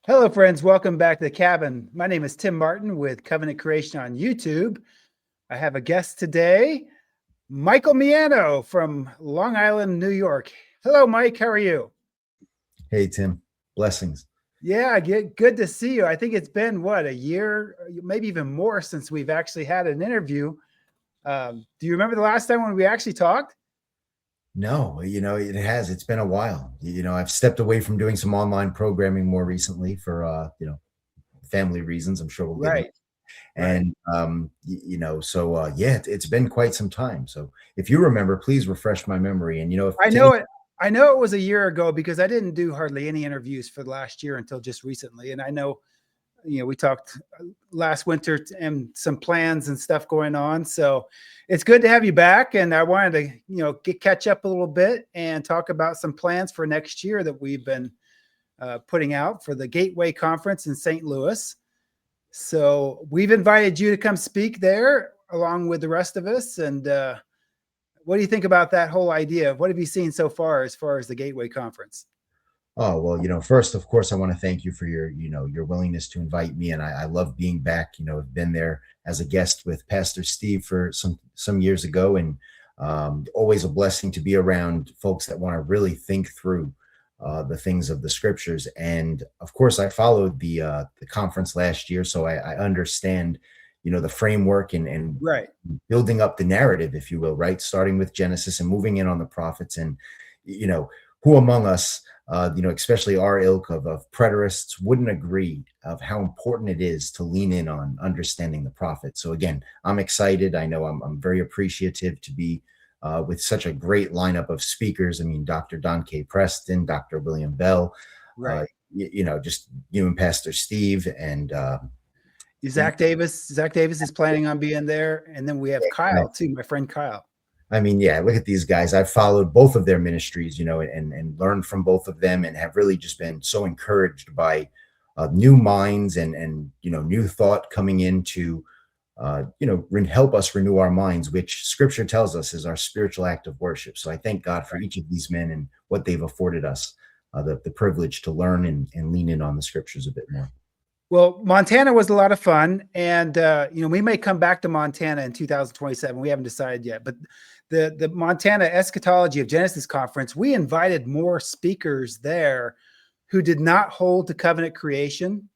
Hello, friends. Welcome back to the cabin. My name is Tim Martin with Covenant Creation on YouTube. I have a guest today, Michael Miano from Long Island, New York. Hello, Mike. How are you? Hey, Tim. Blessings. Yeah, good to see you. I think it's been, a year, maybe even more since we've actually had an interview. Do you remember the last time when we actually talked? No, it has. It's been a while. I've stepped away from doing some online programming more recently for, family reasons. I'm sure we'll get into. Right. And, yeah, it's been quite some time. So if you remember, please refresh my memory. And, if I to know any- it. I know it was a year ago because I didn't do hardly any interviews for the last year until just recently. And I know, we talked last winter and some plans and stuff going on. So it's good to have you back. And I wanted to, catch up a little bit and talk about some plans for next year that we've been putting out for the Gateway Conference in St. Louis. So we've invited you to come speak there along with the rest of us. And what do you think about that whole idea? What have you seen so far as the Gateway Conference? Oh, well, first, of course, I want to thank you for your willingness to invite me. And I love being back. I've been there as a guest with Pastor Steve for some years ago, and always a blessing to be around folks that want to really think through the things of the scriptures. And of course, I followed the conference last year, so I understand, the framework and Right. building up the narrative, if you will, right? Starting with Genesis and moving in on the prophets, and who among us, especially our ilk of preterists, wouldn't agree of how important it is to lean in on understanding the prophet. So again, I'm excited. I know I'm very appreciative to be with such a great lineup of speakers. I mean, Dr. Don K. Preston, Dr. William Bell, Right. just you and Pastor Steve, and Zach Davis. Zach Davis is planning on being there. And then we have Kyle too, my friend Kyle. I mean, yeah, look at these guys. I've followed both of their ministries, and learned from both of them, and have really just been so encouraged by new minds and new thought coming in to help us renew our minds, which Scripture tells us is our spiritual act of worship. So I thank God for each of these men and what they've afforded us, the privilege to learn and lean in on the Scriptures a bit more. Well, Montana was a lot of fun, and we may come back to Montana in 2027. We haven't decided yet, but the Montana Eschatology of Genesis Conference, we invited more speakers there who did not hold to covenant creation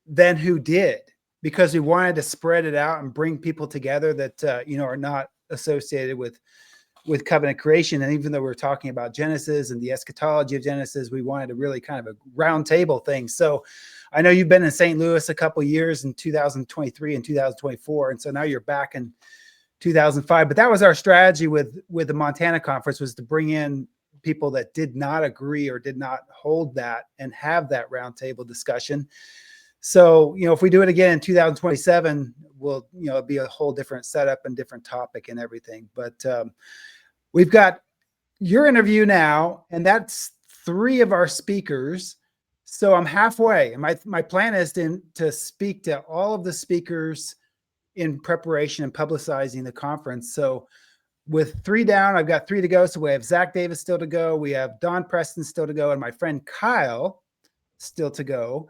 than who did, because we wanted to spread it out and bring people together that are not associated with covenant creation. And even though we're talking about Genesis and the eschatology of Genesis, we wanted to really kind of a round table thing. So I know you've been in St. Louis a couple of years in 2023 and 2024. And so now you're back in 2005. But that was our strategy with the Montana conference, was to bring in people that did not agree or did not hold that and have that round table discussion. So, if we do it again in 2027, we'll, it'll be a whole different setup and different topic and everything. But we've got your interview now, and that's 3 of our speakers. So I'm halfway. And my plan is to speak to all of the speakers in preparation and publicizing the conference. So with 3 down, I've got 3 to go. So we have Zach Davis still to go. We have Don Preston still to go. And my friend Kyle still to go.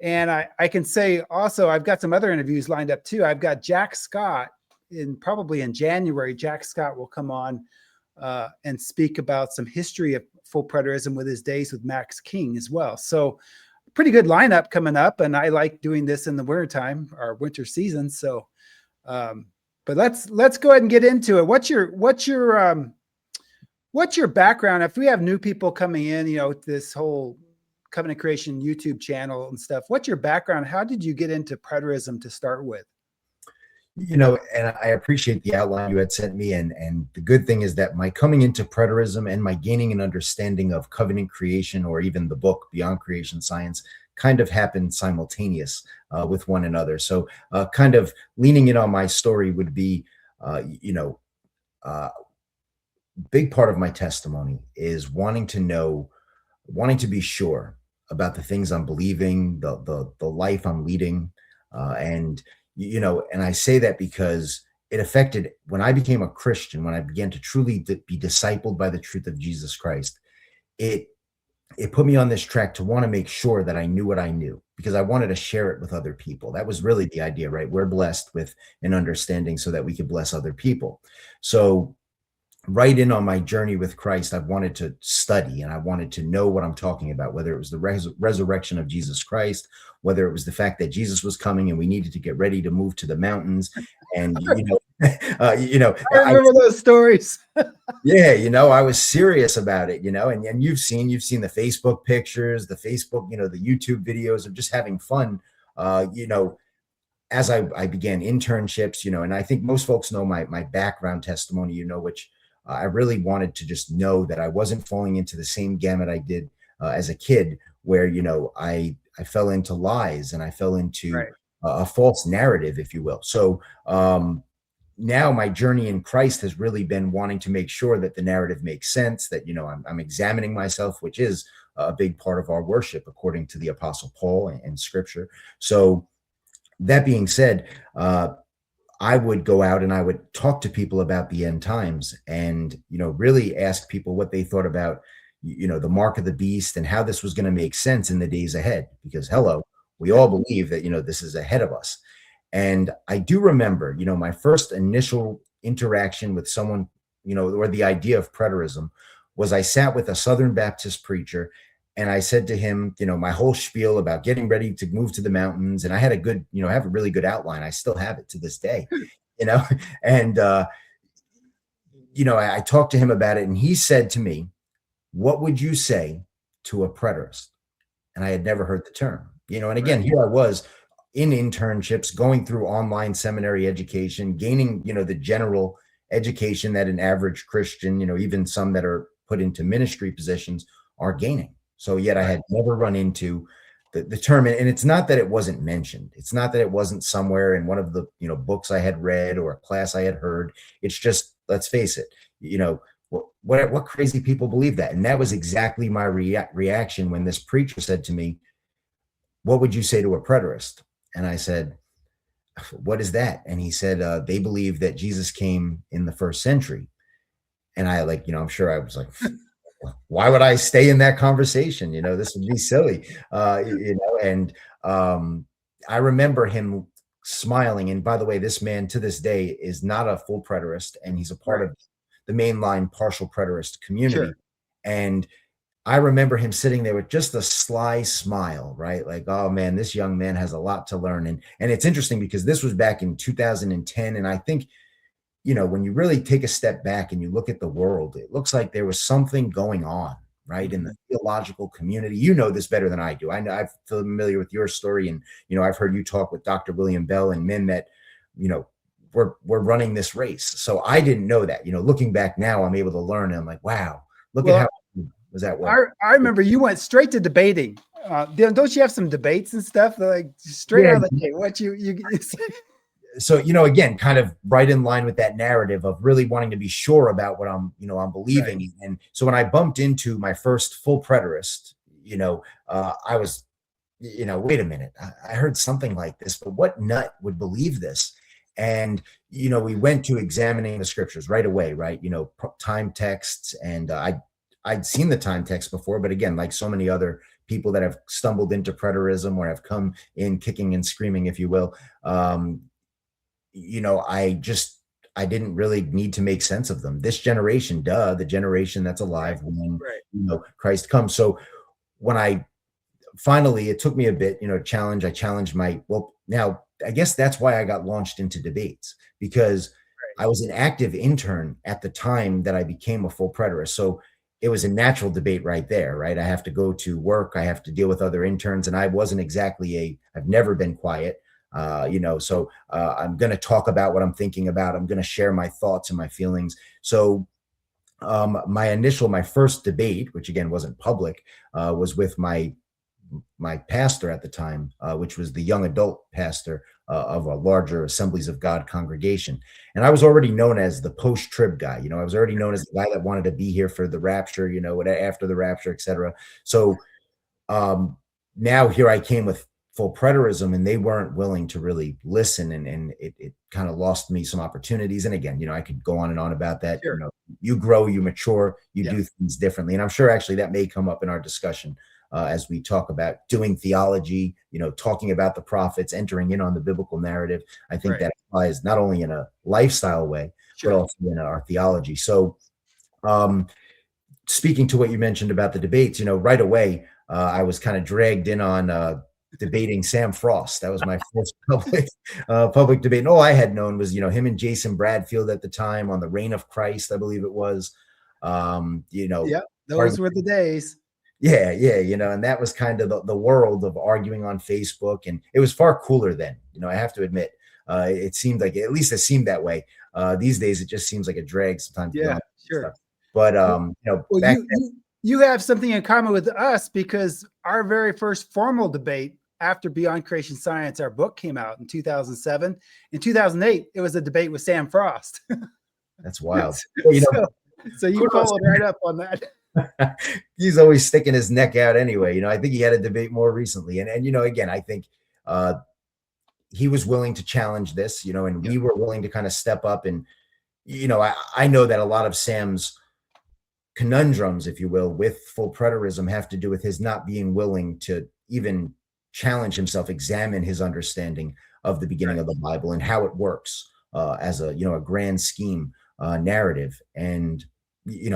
And I can say also, I've got some other interviews lined up too. I've got Jack Scott probably in January. Jack Scott will come on and speak about some history of full preterism with his days with Max King as well. So pretty good lineup coming up. And I like doing this in the wintertime, our winter season. So, but let's go ahead and get into it. What's your background? If we have new people coming in, this whole Covenant Creation YouTube channel and stuff, what's your background? How did you get into preterism to start with? And I appreciate the outline you had sent me. And the good thing is that my coming into preterism and my gaining an understanding of covenant creation, or even the book Beyond Creation Science, kind of happened simultaneous with one another. So kind of leaning in on my story would be, big part of my testimony is wanting to be sure about the things I'm believing, the life I'm leading, and I say that because it affected when I became a Christian, when I began to truly be discipled by the truth of Jesus Christ. It put me on this track to want to make sure that I knew what I knew, because I wanted to share it with other people. That was really the idea, right? We're blessed with an understanding so that we could bless other people. So right in on my journey with Christ, I wanted to study and I wanted to know what I'm talking about, whether it was the resurrection of Jesus Christ, whether it was the fact that Jesus was coming and we needed to get ready to move to the mountains. And, I remember those stories. yeah, I was serious about it, and you've seen the Facebook pictures, the Facebook, the YouTube videos of just having fun, as I began internships, and I think most folks know my background testimony, which I really wanted to just know that I wasn't falling into the same gamut I did as a kid, where, I fell into lies and I fell into Right. a false narrative, if you will. So now my journey in Christ has really been wanting to make sure that the narrative makes sense, that, I'm examining myself, which is a big part of our worship, according to the Apostle Paul and Scripture. So that being said, I would go out and I would talk to people about the end times and, really ask people what they thought about, the mark of the beast and how this was going to make sense in the days ahead. Because we all believe that, this is ahead of us. And I do remember, my first initial interaction with someone, or the idea of preterism was I sat with a Southern Baptist preacher and I said to him, my whole spiel about getting ready to move to the mountains. And I had I have a really good outline. I still have it to this day, and, I talked to him about it and he said to me, what would you say to a preterist? And I had never heard the term, and again, here I was in internships, going through online seminary education, gaining, the general education that an average Christian, even some that are put into ministry positions are gaining. So yet I had never run into the term. And it's not that it wasn't mentioned. It's not that it wasn't somewhere in one of the, books I had read or a class I had heard. It's just, let's face it, what crazy people believe that. And that was exactly my reaction when this preacher said to me, what would you say to a preterist? And I said, what is that? And he said, they believe that Jesus came in the first century. And I I'm sure I was like, why would I stay in that conversation? This would be silly. And I remember him smiling. And by the way, this man to this day is not a full preterist, and he's a part of the mainline partial preterist community. Sure. And I remember him sitting there with just a sly smile, right? Like, oh man, this young man has a lot to learn. And it's interesting because this was back in 2010. And I think, when you really take a step back and you look at the world, it looks like there was something going on, right? In the theological community. You know this better than I do. I know I'm familiar with your story. And, I've heard you talk with Dr. William Bell and men that, we're running this race. So I didn't know that, looking back now, I'm able to learn. And I'm like, wow, look at how was that work? I remember you went straight to debating. Don't you have some debates and stuff? Like straight out of the gate, what you So, again, kind of right in line with that narrative of really wanting to be sure about what I'm believing. Right. And so when I bumped into my first full preterist, I was, wait a minute, I heard something like this, but what nut would believe this? And, we went to examining the scriptures right away, right? Time texts. And I'd seen the time text before, but again, like so many other people that have stumbled into preterism or have come in kicking and screaming, if you will, I didn't really need to make sense of them. This generation, the generation that's alive when, Christ comes. So when I finally, it took me a bit, I challenged now I guess that's why I got launched into debates, because I was an active intern at the time that I became a full preterist. So it was a natural debate right there, right? I have to go to work. I have to deal with other interns. And I wasn't exactly I've never been quiet. So I'm going to talk about what I'm thinking about. I'm going to share my thoughts and my feelings. So my first debate, which again wasn't public, was with my pastor at the time, which was the young adult pastor of a larger Assemblies of God congregation. And I was already known as the post-trib guy. I was already known as the guy that wanted to be here for the rapture, after the rapture, et cetera. So now here I came with full preterism, and they weren't willing to really listen, and it kind of lost me some opportunities. And again, I could go on and on about that. Sure. You grow, you mature, you do things differently, and I'm sure actually that may come up in our discussion as we talk about doing theology, talking about the prophets, entering in on the biblical narrative. I think that applies not only in a lifestyle way, but also in our theology. So, speaking to what you mentioned about the debates, right away, I was kind of dragged in on debating Sam Frost. That was my first public debate. And all I had known was, him and Jason Bradfield at the time on the Reign of Christ, I believe it was. Those were the days. Yeah, and that was kind of the world of arguing on Facebook, and it was far cooler then. I have to admit, it seemed like, at least it seemed that way. These days, it just seems like a drag sometimes. Yeah, sure. But you have something in common with us, because our very first formal debate after Beyond Creation Science, our book, came out in 2007. In 2008, it was a debate with Sam Frost. That's wild. So you followed right up on that. He's always sticking his neck out anyway. I think he had a debate more recently. And again, I think he was willing to challenge this, and we were willing to kind of step up. And, I know that a lot of Sam's conundrums, if you will, with full preterism have to do with his not being willing to even challenge himself, examine his understanding of the beginning of the Bible and how it works as a grand scheme narrative. And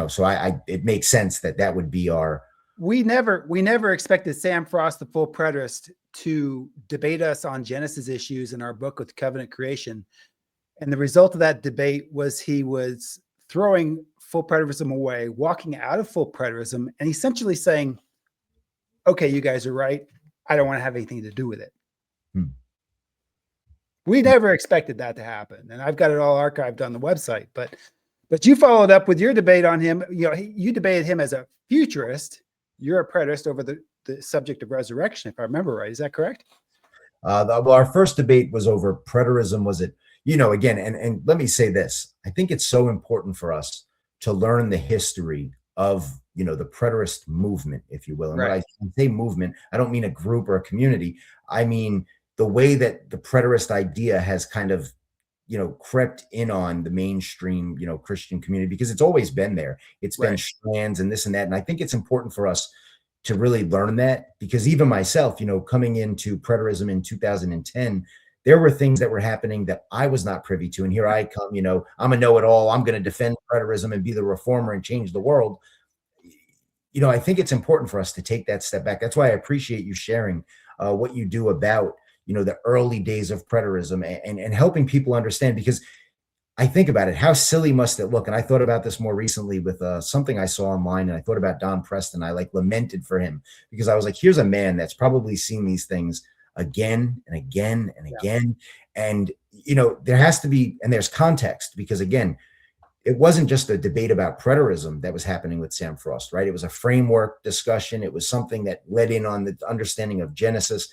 so it makes sense that would be our. We never expected Sam Frost, the full preterist, to debate us on Genesis issues in our book with covenant creation. And the result of that debate was he was throwing full preterism away, walking out of full preterism, and essentially saying, okay, you guys are right. I don't want to have anything to do with it. We never expected that to happen. And I've got it all archived on the website, but you followed up with your debate on him. You debated him as a futurist. You're a preterist over the subject of resurrection, if I remember right. Is that correct? Well, our first debate was over preterism. Was it, again, and let me say this. I think it's so important for us to learn the history of, the preterist movement, if you will. And when I say movement, I don't mean a group or a community. I mean the way that the preterist idea has kind of, crept in on the mainstream, Christian community, because it's always been there. It's been strands and this and that. And I think it's important for us to really learn that, because even myself, coming into preterism in 2010, there were things that were happening that I was not privy to. And here I come, I'm a know-it-all. I'm going to defend preterism and be the reformer and change the world. I think it's important for us to take that step back. That's why I appreciate you sharing what you do about, the early days of preterism and helping people understand, because I think about it, how silly must it look? And I thought about this more recently with something I saw online, and I thought about Don Preston. I lamented for him, because I was like, here's a man that's probably seen these things again and again and again. And, there has to be, and there's context, because again, it wasn't just a debate about preterism that was happening with Sam Frost, right? It was a framework discussion. It was something that led in on the understanding of Genesis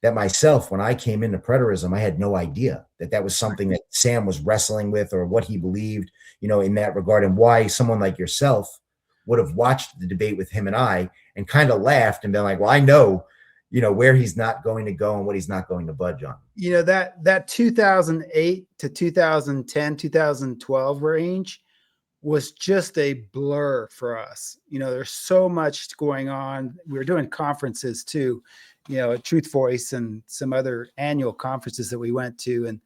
that myself, when I came into preterism, I had no idea that was something that Sam was wrestling with, or what he believed, in that regard, and why someone like yourself would have watched the debate with him and I and kind of laughed and been like, well, I know, where he's not going to go and what he's not going to budge on. That 2008 to 2010, 2012 range was just a blur for us. There's so much going on. We were doing conferences too, at Truth Voice and some other annual conferences that we went to. And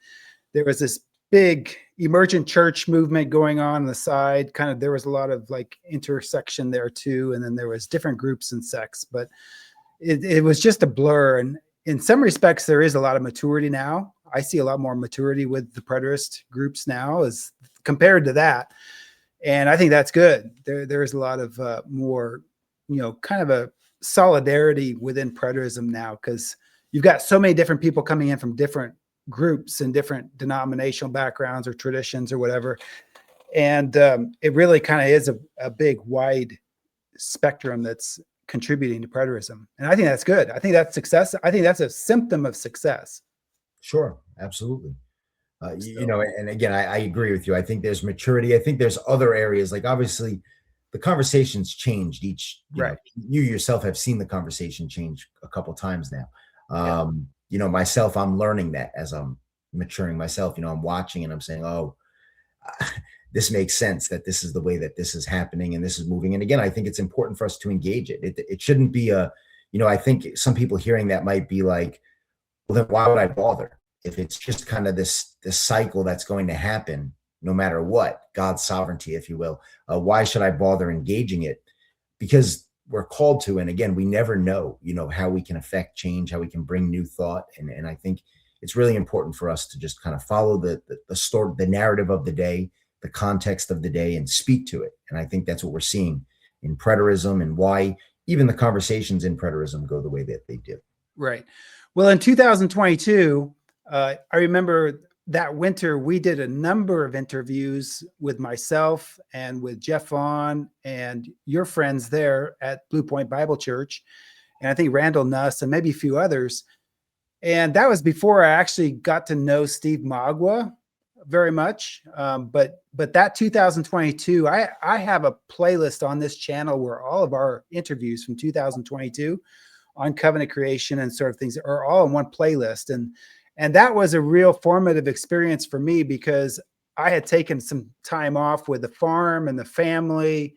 there was this big emergent church movement going on the side. Kind of, there was a lot of like intersection there too. And then there was different groups and sects, but it was just a blur. And in some respects, there is a lot of maturity now. I see a lot more maturity with the preterist groups now as compared to that. And I think that's good. There is a lot of more, kind of a solidarity within preterism now, because you've got so many different people coming in from different groups and different denominational backgrounds or traditions or whatever. And it really kind of is a big, wide spectrum that's contributing to preterism. And I think that's good. I think that's success. I think that's a symptom of success. Sure. Absolutely. And again, I agree with you. I think there's maturity. I think there's other areas, like obviously the conversation's changed each, you yourself have seen the conversation change a couple times now. Myself, I'm learning that as I'm maturing myself, I'm watching and I'm saying, oh, this makes sense that this is the way that this is happening and this is moving. And again, I think it's important for us to engage it. It shouldn't be I think some people hearing that might be like, well, then why would I bother? If it's just kind of this cycle that's going to happen no matter what, God's sovereignty, if you will, why should I bother engaging it? Because we're called to, and again, we never know, how we can affect change, how we can bring new thought. And I think it's really important for us to just kind of follow the story, the narrative of the day, the context of the day, and speak to it. And I think that's what we're seeing in preterism, and why even the conversations in preterism go the way that they do. Right. Well, in 2022, I remember that winter, we did a number of interviews with myself and with Jeff Vaughn and your friends there at Blue Point Bible Church. And I think Randall Nuss and maybe a few others. And that was before I actually got to know Steve Magua very much. But that 2022, I have a playlist on this channel where all of our interviews from 2022 on covenant creation and sort of things are all in one playlist. And that was a real formative experience for me, because I had taken some time off with the farm and the family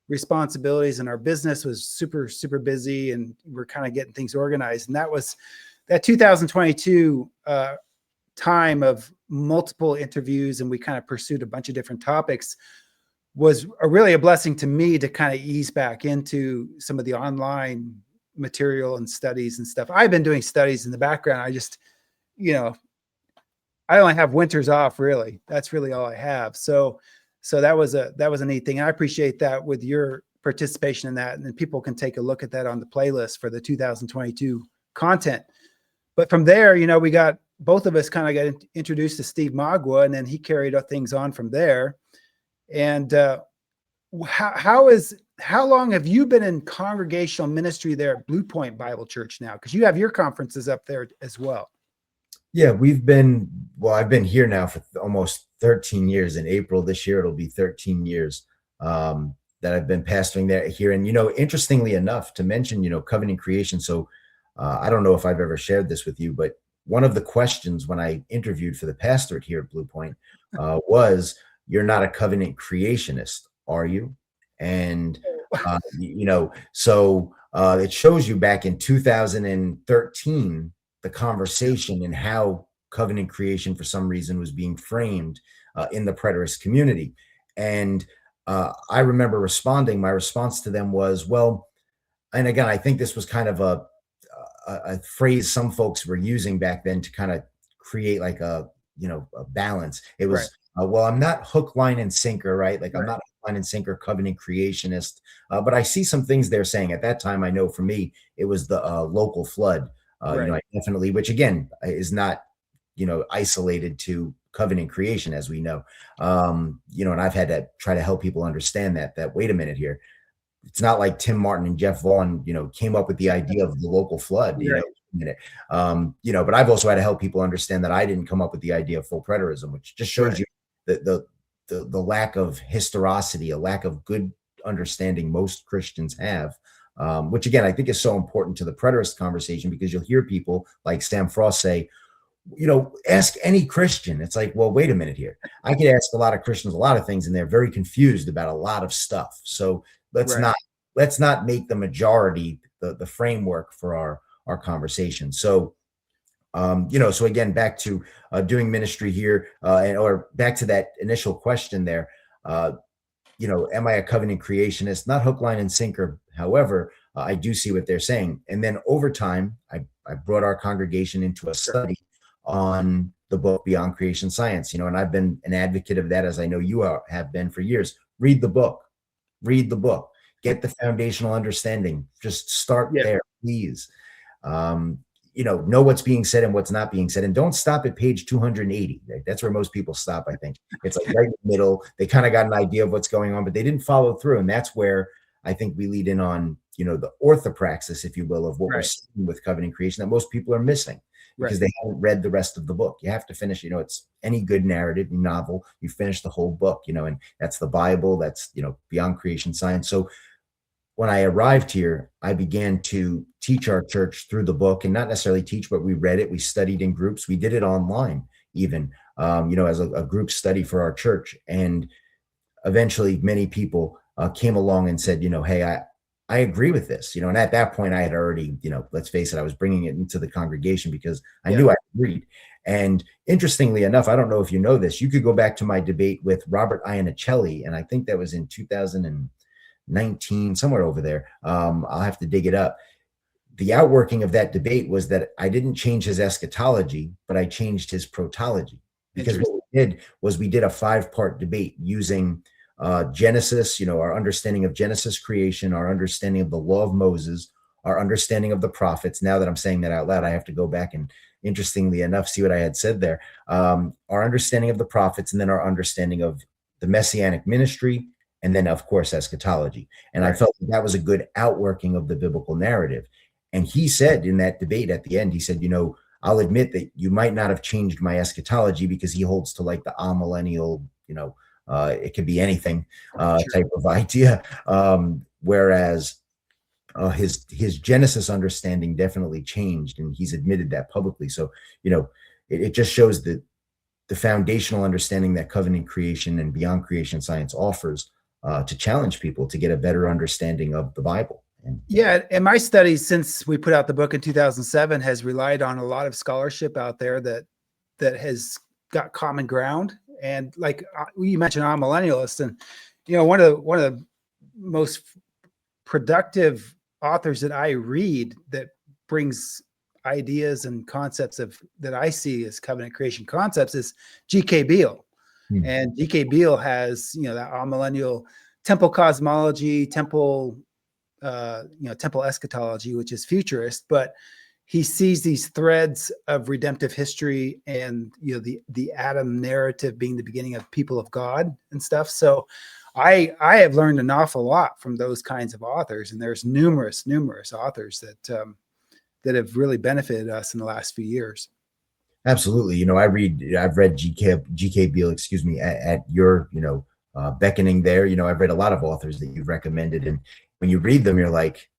responsibilities, and our business was super, super busy, and we're kind of getting things organized. And that 2022 time of multiple interviews, and we kind of pursued a bunch of different topics, was really a blessing to me to kind of ease back into some of the online material and studies and stuff. I've been doing studies in the background. I just, I only have winters off, really. That's really all I have. So that was a neat thing. I appreciate that with your participation in that. And then people can take a look at that on the playlist for the 2022 content. But from there, we got, both of us kind of got introduced to Steve Magua, and then he carried things on from there. And how long have you been in congregational ministry there at Blue Point Bible Church now? Because you have your conferences up there as well. Yeah, I've been here now for almost 13 years. In April this year, it'll be 13 years that I've been pastoring there here. And, interestingly enough, to mention, covenant creation. So I don't know if I've ever shared this with you, but one of the questions when I interviewed for the pastorate here at Blue Point was, you're not a covenant creationist, are you? And, so it shows you back in 2013, the conversation and how covenant creation for some reason was being framed in the preterist community. And I remember responding, my response to them was, well, and again, I think this was kind of a phrase some folks were using back then to kind of create like a balance. It was, right. Well, I'm not hook, line, and sinker, right? Like, right. I'm not hook, line, and sinker covenant creationist, but I see some things they're saying. At that time, I know for me, it was the local flood. Right. I definitely, which again is not, isolated to covenant creation, as we know. And I've had to try to help people understand that wait a minute here. It's not like Tim Martin and Jeff Vaughn, came up with the idea of the local flood, right. But I've also had to help people understand that I didn't come up with the idea of full preterism, which just shows right. you the lack of historicity, a lack of good understanding most Christians have. Which again, I think is so important to the preterist conversation, because you'll hear people like Sam Frost say, ask any Christian. It's like, well, wait a minute here. I could ask a lot of Christians a lot of things, and they're very confused about a lot of stuff. So let's not make the majority the framework for our conversation. So, so again, back to doing ministry here, or back to that initial question there. Am I a covenant creationist? Not hook, line, and sinker. However, I do see what they're saying. And then over time, I brought our congregation into a study on the book Beyond Creation Science, and I've been an advocate of that, as I know you have been for years. Read the book, get the foundational understanding. Just start there, please. Know what's being said and what's not being said. And don't stop at page 280. That's where most people stop, I think. It's like right in the middle. They kind of got an idea of what's going on, but they didn't follow through. And that's where I think we lead in on, the orthopraxis, if you will, of what we're seeing with covenant creation that most people are missing, because they haven't read the rest of the book. You have to finish, it's any good narrative, novel, you finish the whole book, and that's the Bible, that's, Beyond Creation Science. So when I arrived here, I began to teach our church through the book, and not necessarily teach, but we read it. We studied in groups. We did it online even, as a group study for our church. And eventually many people came along and said, hey, I agree with this, and at that point I had already, let's face it, I was bringing it into the congregation because I knew I agreed. And interestingly enough, I don't know if you know this, you could go back to my debate with Robert Ianuccilli, and I think that was in 2019, somewhere over there. I'll have to dig it up. The outworking of that debate was that I didn't change his eschatology, but I changed his protology. Because what we did was we did a 5-part debate using Genesis, our understanding of Genesis creation, our understanding of the law of Moses, our understanding of the prophets. Now that I'm saying that out loud, I have to go back and, interestingly enough, see what I had said there. Our understanding of the prophets, and then our understanding of the messianic ministry, and then, of course, eschatology. And I felt that was a good outworking of the biblical narrative. And he said in that debate at the end, he said, I'll admit that you might not have changed my eschatology, because he holds to like the amillennial, it could be anything type of idea. Whereas his Genesis understanding definitely changed, and he's admitted that publicly. So, it just shows that the foundational understanding that covenant creation and beyond creation science offers to challenge people to get a better understanding of the Bible. And my studies since we put out the book in 2007 has relied on a lot of scholarship out there that has got common ground. And like you mentioned, I'm a millennialist, and one of the most productive authors that I read that brings ideas and concepts that I see as covenant creation concepts is G.K. Beale. And G.K. Beale has that amillennial temple cosmology, temple eschatology, which is futurist, but he sees these threads of redemptive history and the Adam narrative being the beginning of people of God and stuff. So I have learned an awful lot from those kinds of authors, and there's numerous authors that have really benefited us in the last few years. Absolutely. I've read G.K. Beale, at your, beckoning there. I've read a lot of authors that you've recommended, and when you read them, you're like,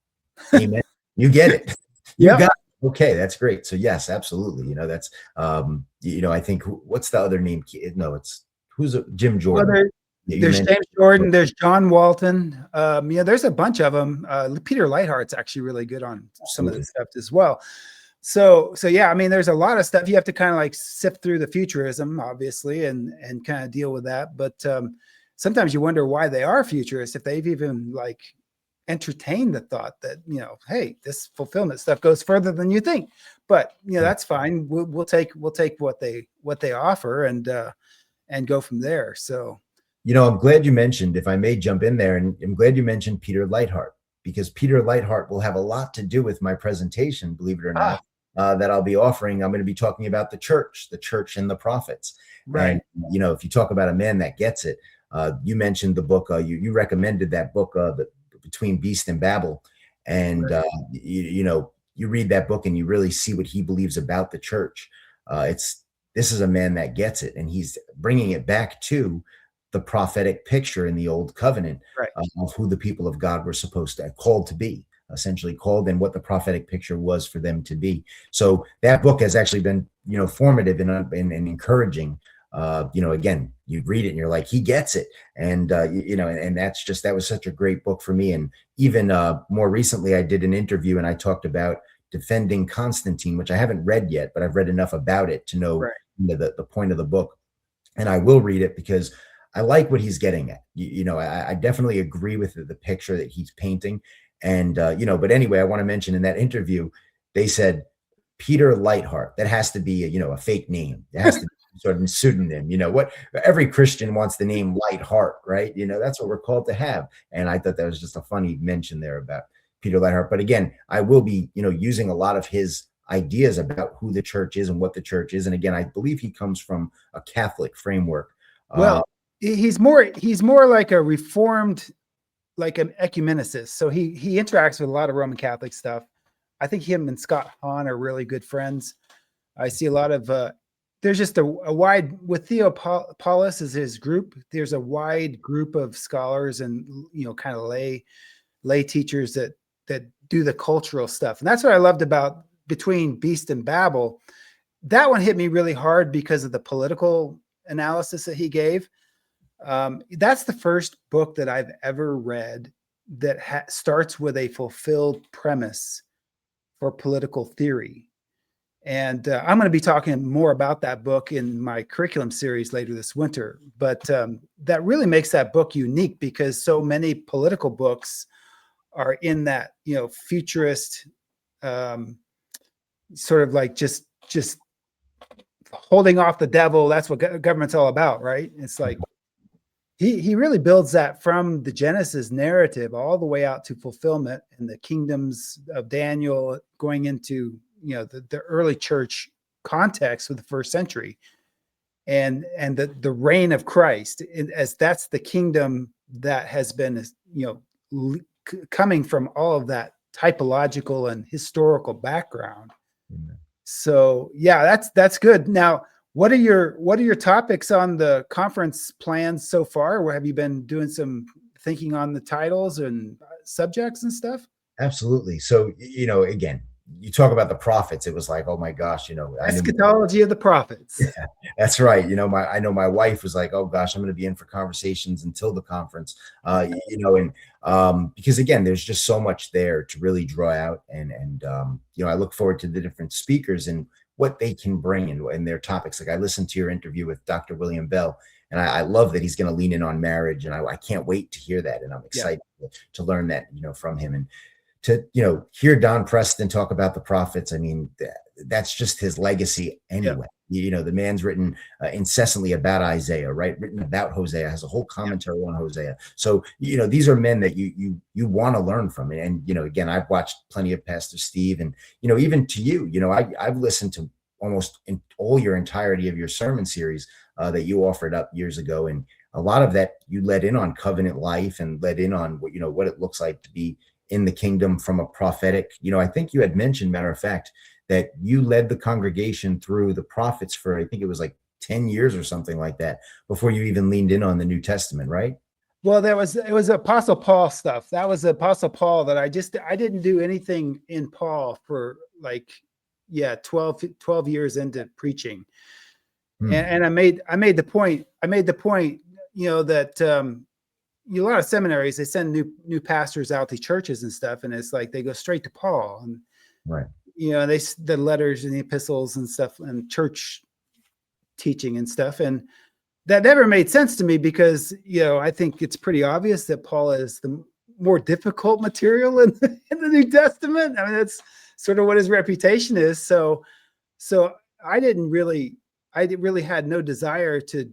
amen, you get it. You got it. Okay, that's great. So yes, absolutely. That's, I think, what's the other name? No, who's Jim Jordan. Well, there's James Jordan, there's John Walton. There's a bunch of them. Peter Leithart's actually really good on some of this stuff as well. So yeah, there's a lot of stuff. You have to kind of like sift through the futurism, obviously, and kind of deal with that. But sometimes you wonder why they are futurists, if they've even like entertained the thought that, hey, this fulfillment stuff goes further than you think. But that's fine. We'll take what they offer and go from there. So I'm glad you mentioned, if I may jump in there, and I'm glad you mentioned Peter Leithart, because Peter Leithart will have a lot to do with my presentation, believe it or not, that I'll be offering. I'm going to be talking about the church and the prophets. Right. And, if you talk about a man that gets it, you mentioned the book, you recommended that book, Between Beast and Babel. And, you read that book and you really see what he believes about the church. This is a man that gets it, and he's bringing it back to the prophetic picture in the old covenant of who the people of God were called to be, essentially called, and what the prophetic picture was for them to be. So that book has actually been, formative and encouraging. Again, you read it and you're like, he gets it. And, and that was such a great book for me. And even more recently, I did an interview and I talked about defending Constantine, which I haven't read yet, but I've read enough about it to know the point of the book. And I will read it because I like what he's getting at. I definitely agree with the picture that he's painting. And, but anyway, I want to mention in that interview, they said, Peter Leithart, that has to be a fake name. It has to be sort of a pseudonym. What every Christian wants the name Leithart, right? That's what we're called to have. And I thought that was just a funny mention there about Peter Leithart. But again, I will be, using a lot of his ideas about who the church is and what the church is. And again, I believe he comes from a Catholic framework. Well, he's more like a reformed, like an ecumenicist. So he interacts with a lot of Roman Catholic stuff. I think him and Scott Hahn are really good friends. I see a lot of there's just a wide, with Theo Paulus as his group, there's a wide group of scholars and kind of lay teachers that do the cultural stuff. And that's what I loved about Between Beast and Babel. That one hit me really hard because of the political analysis that he gave. That's the first book that I've ever read that starts with a fulfilled premise for political theory. And I'm going to be talking more about that book in my curriculum series later this winter. But that really makes that book unique, because so many political books are in that, futurist, sort of like just holding off the devil. That's what government's all about, right? It's like he really builds that from the Genesis narrative all the way out to fulfillment in the kingdoms of Daniel, going into the early church context of the first century, and the reign of Christ, as that's the kingdom that has been coming from all of that typological and historical background. Amen. So yeah, that's good. Now, what are your topics on the conference plans so far? Where have you been doing some thinking on the titles and subjects and stuff? Absolutely. So, again, you talk about the prophets. It was like, oh my gosh, eschatology of the prophets. Yeah, that's right. I know my wife was like, oh gosh, I'm going to be in for conversations until the conference, because again, there's just so much there to really draw out. And I look forward to the different speakers and what they can bring in their topics. Like I listened to your interview with Dr. William Bell, and I love that he's going to lean in on marriage. And I can't wait to hear that. And I'm excited to learn that, from him. And to, hear Don Preston talk about the prophets. I mean, that's just his legacy anyway. Yeah. The man's written incessantly about Isaiah, right? Written about Hosea, has a whole commentary on Hosea. So, these are men that you want to learn from. And, again, I've watched plenty of Pastor Steve, and, even to you, I've listened to almost in all your entirety of your sermon series that you offered up years ago. And a lot of that you led in on covenant life and led in on what it looks like to be in the kingdom from a prophetic, I think you had mentioned, matter of fact, that you led the congregation through the prophets for, I think it was like 10 years or something like that before you even leaned in on the New Testament, right? Well, it was Apostle Paul stuff. That was Apostle Paul that I didn't do anything in Paul for 12 years into preaching. And I made the point, that, a lot of seminaries, they send new pastors out to churches and stuff, and it's like they go straight to Paul, and right, the letters and the epistles and stuff and church teaching and stuff, and that never made sense to me, because I think it's pretty obvious that Paul is the more difficult material in the New Testament. I mean, that's sort of what his reputation is. So I really had no desire to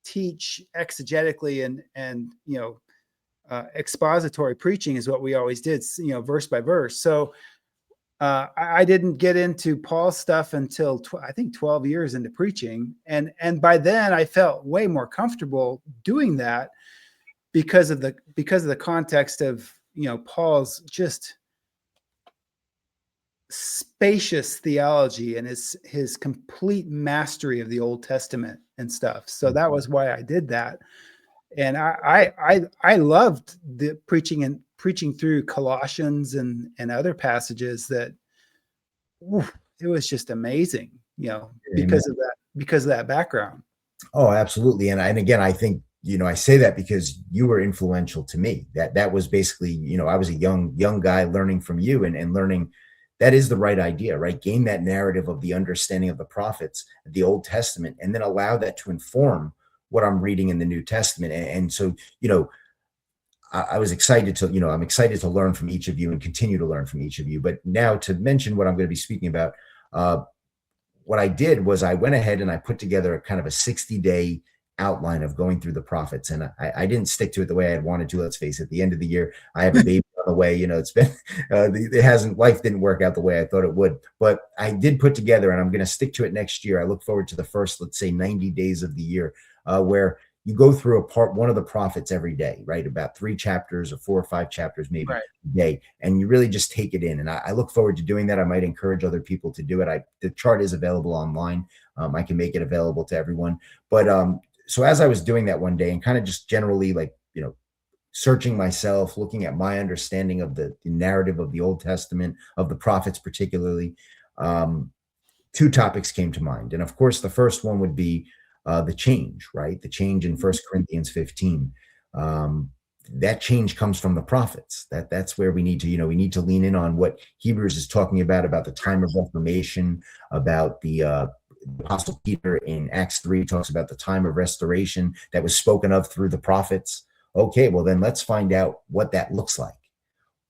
teach exegetically and expository preaching is what we always did, verse by verse. So I didn't get into Paul's stuff until I think 12 years into preaching, and by then I felt way more comfortable doing that because of the context of Paul's just spacious theology and his complete mastery of the Old Testament and stuff. So that was why I did that. And I loved the preaching through Colossians and other passages that it was just amazing, because of that background. Oh, absolutely. And again, I think, I say that because you were influential to me. That was basically, I was a young guy learning from you and learning that is the right idea, right? Gain that narrative of the understanding of the prophets, the Old Testament, and then allow that to inform what I'm reading in the New Testament. And so, I was excited to, I'm excited to learn from each of you and continue to learn from each of you. But now to mention what I'm going to be speaking about, what I did was I went ahead and I put together a kind of a 60-day outline of going through the prophets. And I didn't stick to it the way I had wanted to. Let's face it, at the end of the year, I have a baby on the way. It's been, life didn't work out the way I thought it would. But I did put together, and I'm going to stick to it next year. I look forward to the first, let's say, 90 days of the year, where you go through one of the prophets every day, right? About 3 chapters or 4 or 5 chapters, maybe a day. And you really just take it in. And I look forward to doing that. I might encourage other people to do it. The chart is available online. I can make it available to everyone. But so as I was doing that one day and kind of just generally searching myself, looking at my understanding of the narrative of the Old Testament, of the prophets particularly, 2 topics came to mind. And of course, the first one would be the change, right? The change in 1 Corinthians 15. That change comes from the prophets. That's where we need to, we need to lean in on what Hebrews is talking about the time of Reformation, about the Apostle Peter in Acts 3 talks about the time of restoration that was spoken of through the prophets. Okay, well then let's find out what that looks like.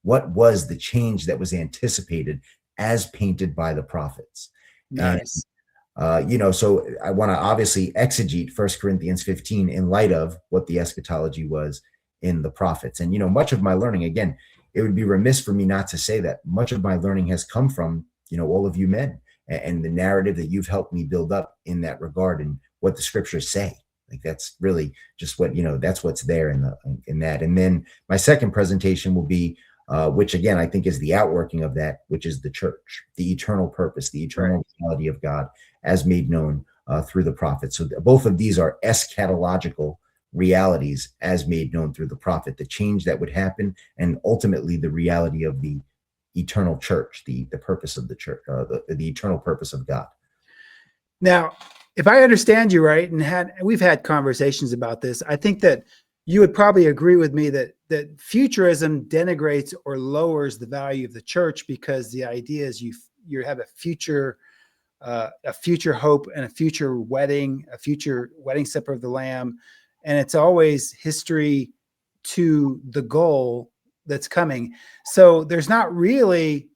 What was the change that was anticipated as painted by the prophets? Nice. And, so I want to obviously exegete 1 Corinthians 15 in light of what the eschatology was in the prophets. And, much of my learning, again, it would be remiss for me not to say that much of my learning has come from, all of you men and the narrative that you've helped me build up in that regard and what the scriptures say. Like that's really just what, that's what's there in that. And then my second presentation will be, which again, I think is the outworking of that, which is the church, the eternal purpose, the eternal reality of God as made known through the prophets. So both of these are eschatological realities as made known through the prophet, the change that would happen, and ultimately the reality of the eternal church, the purpose of the church, the eternal purpose of God. Now, if I understand you right, and we've had conversations about this, I think that you would probably agree with me that futurism denigrates or lowers the value of the church, because the idea is you have a future hope and a future wedding supper of the Lamb, and it's always history to the goal that's coming. So there's not really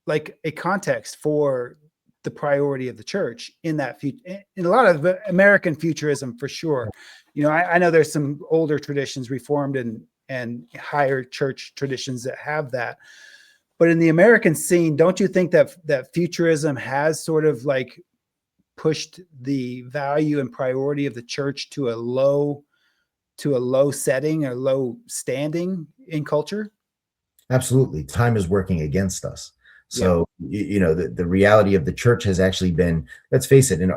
like a context for the priority of the church in that in a lot of American futurism, for sure. I know there's some older traditions, Reformed and higher church traditions, that have that. But in the American scene, don't you think that futurism has sort of like pushed the value and priority of the church to a low setting or low standing in culture? Absolutely. Time is working against us. So, the reality of the church has actually been, let's face it,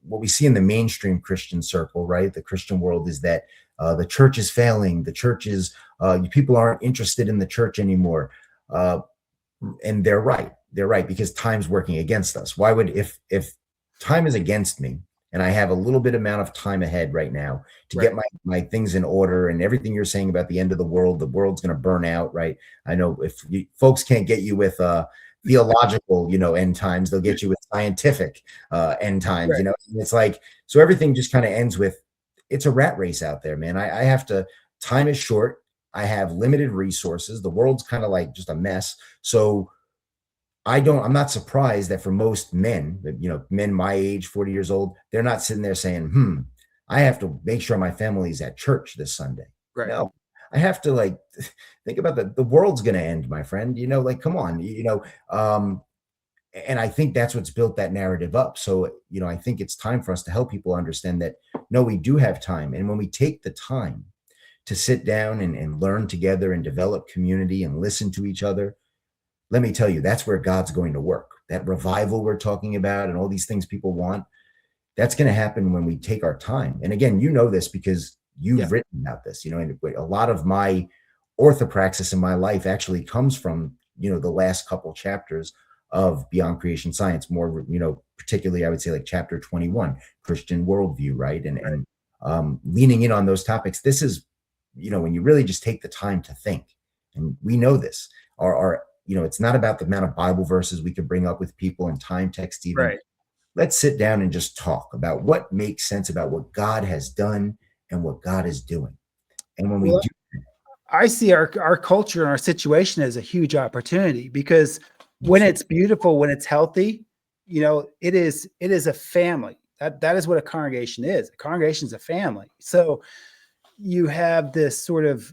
what we see in the mainstream Christian circle, right? The Christian world is that the church is failing. The church is, people aren't interested in the church anymore. And they're right. They're right, because time's working against us. Why would, if time is against me, and I have a little bit amount of time ahead right now to get my things in order, and everything you're saying about the end of the world's going to burn out, right? I know if folks can't get you with theological, end times, they'll get you with scientific end times, And it's like, so everything just kind of ends with, it's a rat race out there, man. I have to, time is short. I have limited resources. The world's kind of like just a mess. So I'm not surprised that for most men, men my age, 40 years old, they're not sitting there saying, I have to make sure my family's at church this Sunday. Right. No, I have to think about the world's going to end, my friend, come on, and I think that's what's built that narrative up. So, I think it's time for us to help people understand that, no, we do have time. And when we take the time to sit down and learn together and develop community and listen to each other, let me tell you, that's where God's going to work. That revival we're talking about and all these things people want, that's going to happen when we take our time. And again, this because you've written about this, and a lot of my orthopraxis in my life actually comes from, the last couple chapters of Beyond Creation Science, more, particularly I would say like chapter 21, Christian worldview, right? And leaning in on those topics. This is, when you really just take the time to think, and we know this, it's not about the amount of Bible verses we could bring up with people and time text even. Right. Let's sit down and just talk about what makes sense about what God has done and what God is doing. And when we do, I see our culture and our situation as a huge opportunity, because when it's beautiful, when it's healthy, it is a family. That is what a congregation is. A congregation is a family. So you have this sort of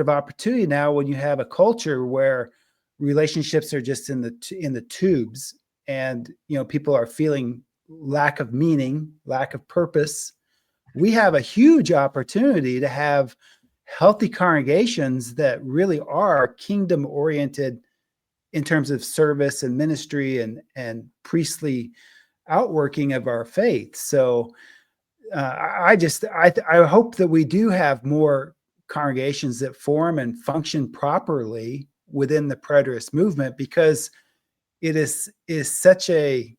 opportunity now when you have a culture where relationships are just in the tubes, and people are feeling lack of meaning, lack of purpose. We have a huge opportunity to have healthy congregations that really are kingdom oriented in terms of service and ministry and priestly outworking of our faith. So I hope that we do have more congregations that form and function properly within the preterist movement, because it is such a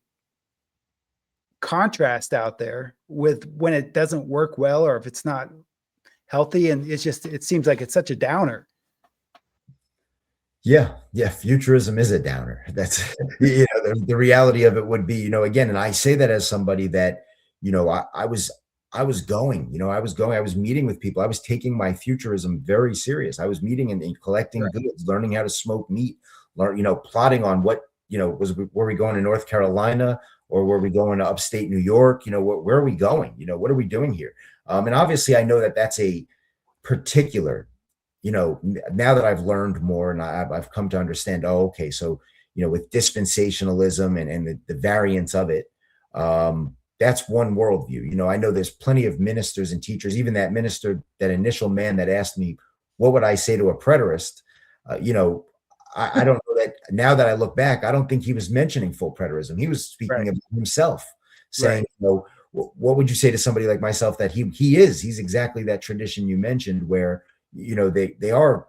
contrast out there with when it doesn't work well or if it's not healthy, and it seems like it's such a downer. Yeah, futurism is a downer. That's the reality of it would be, again, and I say that as somebody that, I was going, I was meeting with people. I was taking my futurism very serious. I was meeting and collecting goods, learning how to smoke meat, plotting on what, were we going to North Carolina or were we going to upstate New York? Where are we going? What are we doing here? And obviously I know that that's a particular, now that I've learned more and I've come to understand, okay, so, with dispensationalism and the variants of it, that's one worldview. I know there's plenty of ministers and teachers, even that minister, that initial man that asked me, what would I say to a preterist? I don't know that now that I look back, I don't think he was mentioning full preterism. He was speaking about himself, saying, what would you say to somebody like myself that he's exactly that tradition you mentioned where, they are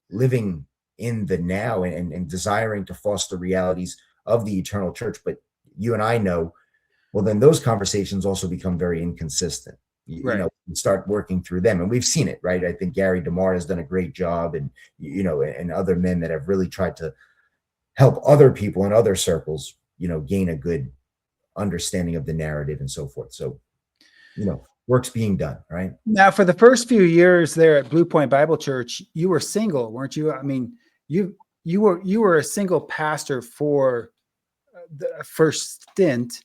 living in the now and desiring to foster realities of the eternal church. But you and I know, well, then those conversations also become very inconsistent. You start working through them, and we've seen it, right? I think Gary DeMar has done a great job, and and other men that have really tried to help other people in other circles, gain a good understanding of the narrative and so forth. So, work's being done, right? Now, for the first few years there at Blue Point Bible Church, you were single, weren't you? I mean, you were a single pastor for the first stint,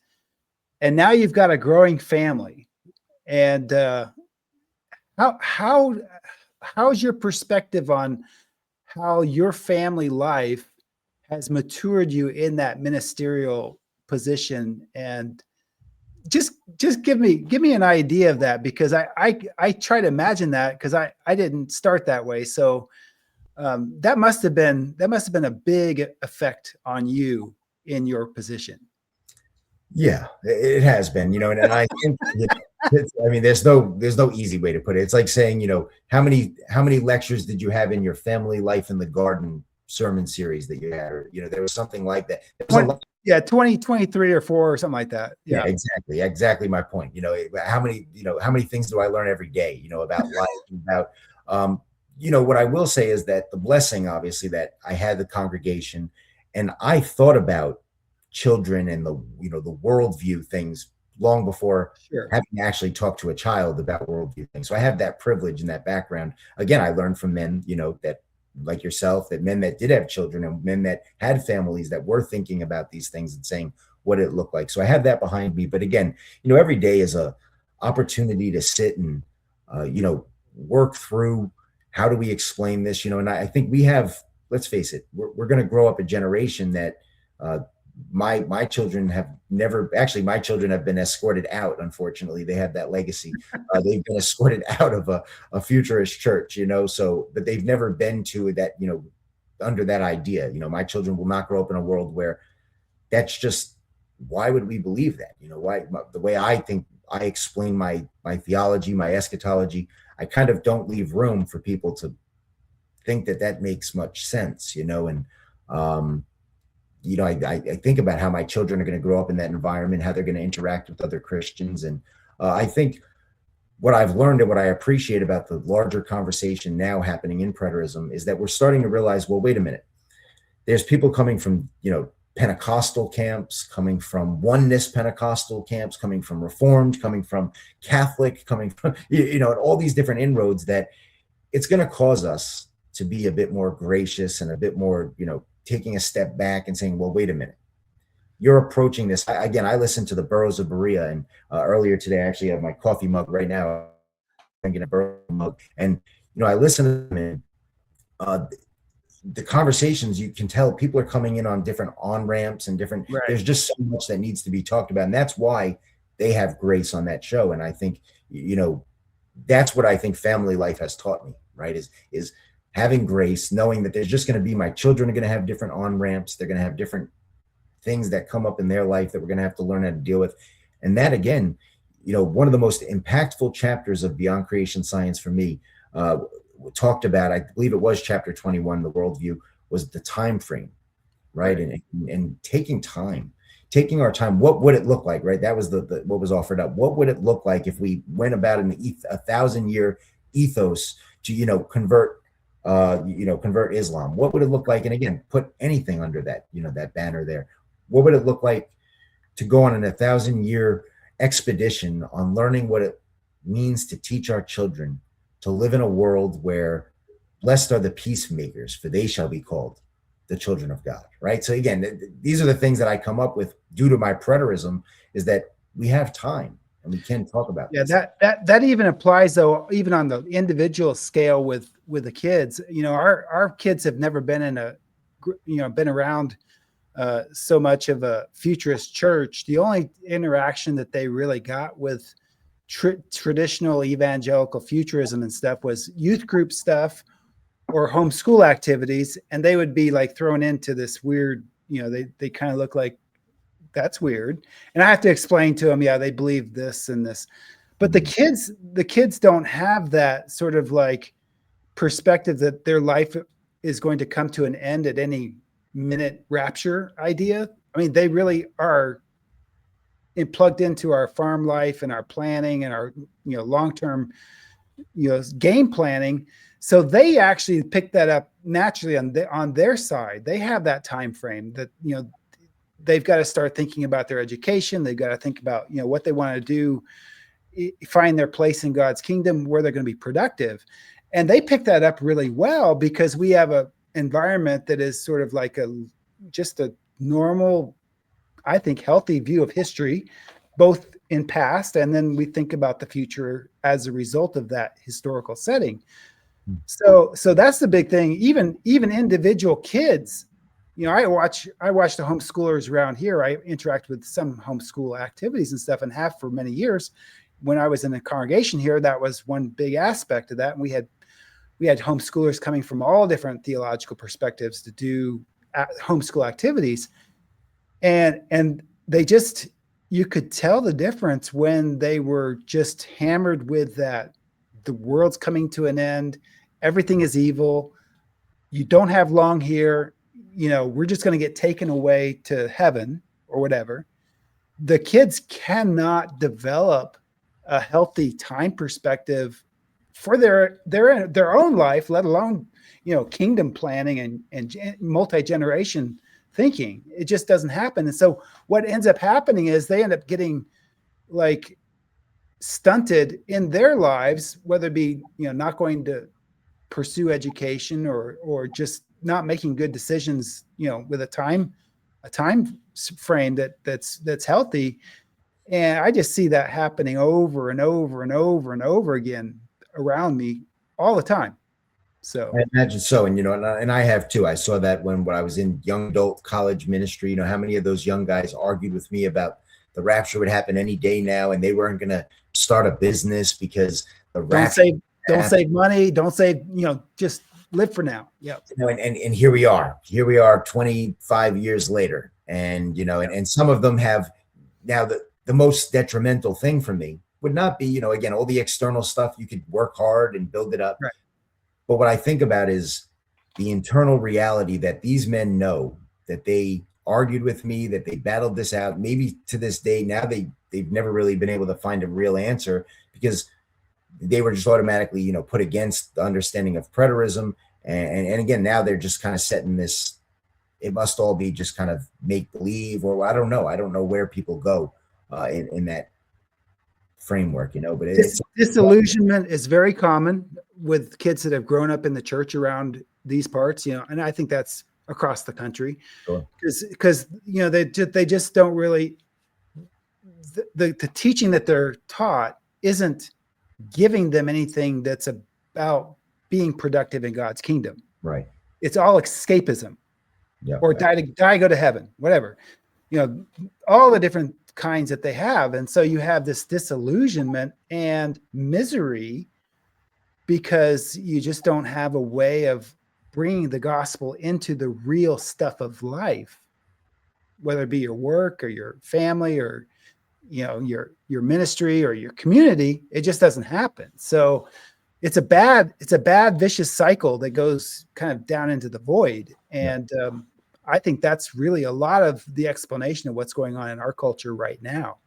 and now you've got a growing family. And how's your perspective on how your family life has matured you in that ministerial position? And just give me an idea of that, because I try to imagine that, because I didn't start that way. So that must have been a big effect on you in your position. Yeah, it has been, and I think, I mean, there's no easy way to put it. It's like saying, how many lectures did you have in your family life in the garden sermon series that you had, or, there was something like that. 23 or 4 or something like that. Yeah, exactly my point. How many things do I learn every day, about life, about, what I will say is that the blessing, obviously, that I had the congregation, and I thought about children and the worldview things long before having actually talked to a child about worldview things. So I have that privilege and that background. Again, I learned from men, that like yourself, that men that did have children and men that had families that were thinking about these things and saying what it looked like. So I have that behind me. But again, every day is a opportunity to sit and, work through how do we explain this, and I think we have, let's face it, we're going to grow up a generation that, my children have never, actually my children have been escorted out. Unfortunately, they have that legacy. They've been escorted out of a futurist church, so, but they've never been to that, under that idea. My children will not grow up in a world where that's just, why would we believe that? Why, the way I think, I explain my theology, my eschatology, I kind of don't leave room for people to think that makes much sense, and, I think about how my children are going to grow up in that environment, how they're going to interact with other Christians. And I think what I've learned and what I appreciate about the larger conversation now happening in preterism is that we're starting to realize, well, wait a minute, there's people coming from, Pentecostal camps, coming from oneness Pentecostal camps, coming from Reformed, coming from Catholic, coming from, and all these different inroads, that it's going to cause us to be a bit more gracious and a bit more, taking a step back and saying, well, wait a minute, you're approaching this. I listened to the Burroughs of Berea, and earlier today, I actually have my coffee mug right now, drinking a Burroughs mug. And, I listened to them, and the conversations, you can tell people are coming in on different on-ramps and different, there's just so much that needs to be talked about. And that's why they have grace on that show. And I think, that's what I think family life has taught me, right? Is having grace, knowing that there's just going to be, my children are going to have different on-ramps. They're going to have different things that come up in their life that we're going to have to learn how to deal with. And that, again, one of the most impactful chapters of Beyond Creation Science for me, talked about, I believe it was chapter 21, the worldview, was the time frame, right? And taking time, taking our time. What would it look like, right? That was the what was offered up. What would it look like if we went about an 1,000-year ethos to, convert convert Islam? What would it look like? And again, put anything under that, that banner there. What would it look like to go on an 1,000-year expedition on learning what it means to teach our children to live in a world where blessed are the peacemakers, for they shall be called the children of God, right? So again, these are the things that I come up with due to my preterism, is that we have time and we can talk about this. That even applies though, even on the individual scale with the kids. Our kids have never been been around so much of a futurist church. The only interaction that they really got with traditional evangelical futurism and stuff was youth group stuff or homeschool activities, and they would be like thrown into this weird, they kind of look like, that's weird. And I have to explain to them, they believe this and this. But the kids don't have that sort of like perspective that their life is going to come to an end at any minute rapture idea. I mean, they really are plugged into our farm life and our planning and our, long-term, game planning. So they actually pick that up naturally on their side. They have that time frame that, they've got to start thinking about their education. They've got to think about, what they want to do, find their place in God's kingdom, where they're going to be productive. And they pick that up really well because we have a environment that is sort of like just a normal, I think, healthy view of history, both in past, and then we think about the future as a result of that historical setting. So that's the big thing. Even individual kids, I watch the homeschoolers around here. I interact with some homeschool activities and stuff, and have for many years. When I was in a congregation here, that was one big aspect of that. And we had homeschoolers coming from all different theological perspectives to do homeschool activities. And they just, you could tell the difference when they were just hammered with that the world's coming to an end, everything is evil, you don't have long here, we're just going to get taken away to heaven or whatever. The kids cannot develop a healthy time perspective for their own life, let alone, kingdom planning and multi-generation thinking. It just doesn't happen. And so what ends up happening is they end up getting like stunted in their lives, whether it be, not going to pursue education or just not making good decisions, with a time frame that's healthy. And I just see that happening over and over and over and over again around me all the time. So I imagine so. And, and I have too. I saw that when I was in young adult college ministry, how many of those young guys argued with me about the rapture would happen any day now, and they weren't going to start a business because the rapture. Don't save money. Don't save, just live for now. Yeah. And here we are 25 years later. And, and some of them have now the most detrimental thing for me would not be, again, all the external stuff. You could work hard and build it up. Right. But what I think about is the internal reality that these men know, that they argued with me, that they battled this out. Maybe to this day, now they've never really been able to find a real answer because they were just automatically, put against the understanding of preterism. And again, now they're just kind of setting this, it must all be just kind of make believe, or I don't know where people go in that framework, but disillusionment is very common with kids that have grown up in the church around these parts, and I think that's across the country, because they just don't really, the teaching that they're taught isn't giving them anything that's about being productive in God's kingdom. Right. It's all escapism. Yeah. Or die, go to heaven, whatever. All the different kinds that they have. And so you have this disillusionment and misery because you just don't have a way of bringing the gospel into the real stuff of life, whether it be your work or your family or your ministry or your community. It just doesn't happen. So it's a bad vicious cycle that goes kind of down into the void. And I think that's really a lot of the explanation of what's going on in our culture right now.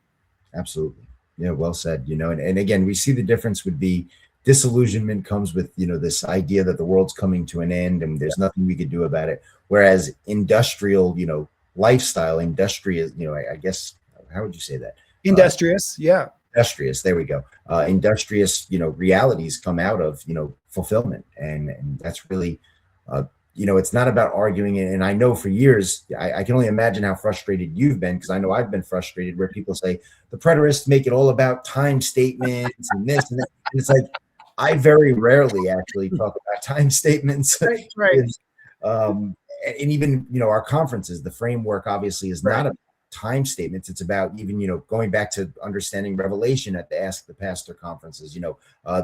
Absolutely. Yeah, well said. And again, we see the difference would be disillusionment comes with, this idea that the world's coming to an end and there's nothing we could do about it. Whereas industrial, lifestyle, industrious, I guess, how would you say that? Industrious. Industrious. There we go. Industrious, realities come out of, fulfillment. And that's really, it's not about arguing. And I know for years, I can only imagine how frustrated you've been, because I know I've been frustrated where people say the preterists make it all about time statements and this and that. And it's like, I very rarely actually talk about time statements. Right. And even, our conferences, the framework obviously is not about time statements. It's about even, going back to understanding Revelation at the Ask the Pastor conferences.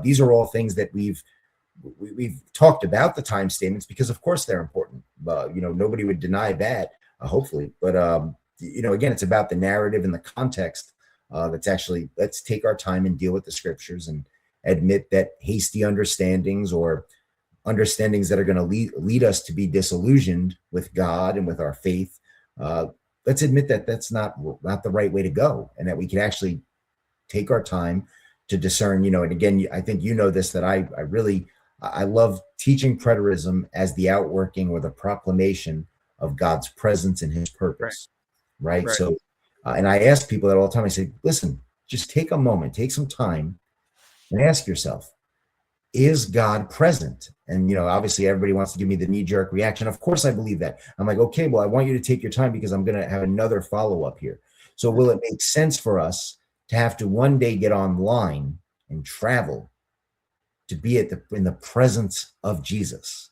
These are all things that we've talked about, the time statements, because of course they're important. Nobody would deny that, hopefully. But, again, it's about the narrative and the context that's actually, let's take our time and deal with the scriptures and admit that hasty understandings or understandings that are going to lead us to be disillusioned with God and with our faith. Let's admit that that's not the right way to go, and that we can actually take our time to discern, and again, I think this, that I love teaching preterism as the outworking or the proclamation of God's presence and his purpose. Right. So, and I ask people that all the time. I say, listen, just take a moment, take some time and ask yourself, is God present? And, obviously everybody wants to give me the knee-jerk reaction. Of course I believe that. I'm like, okay, well, I want you to take your time because I'm going to have another follow-up here. So will it make sense for us to have to one day get online and travel to be in the presence of Jesus?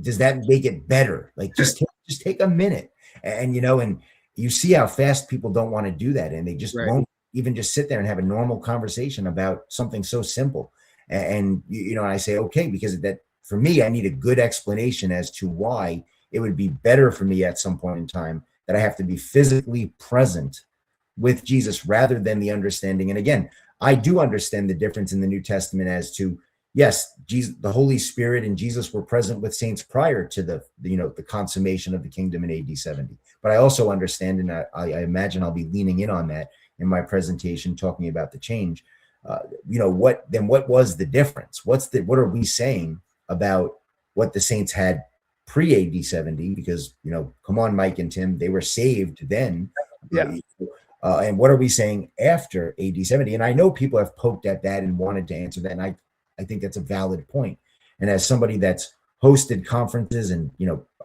Does that make it better? Like, just take a minute. And, and you see how fast people don't want to do that. And they just won't even just sit there and have a normal conversation about something so simple. And, and I say, okay, because that for me, I need a good explanation as to why it would be better for me at some point in time that I have to be physically present with Jesus rather than the understanding. And again, I do understand the difference in the New Testament as to, yes, Jesus, the Holy Spirit and Jesus were present with saints prior to the consummation of the kingdom in AD 70. But I also understand, and I imagine I'll be leaning in on that in my presentation, talking about the change. What was the difference? What are we saying about what the saints had pre-AD 70? Because, come on, Mike and Tim, they were saved then. Yeah. And what are we saying after AD 70? And I know people have poked at that and wanted to answer that. And I think that's a valid point. And as somebody that's hosted conferences and,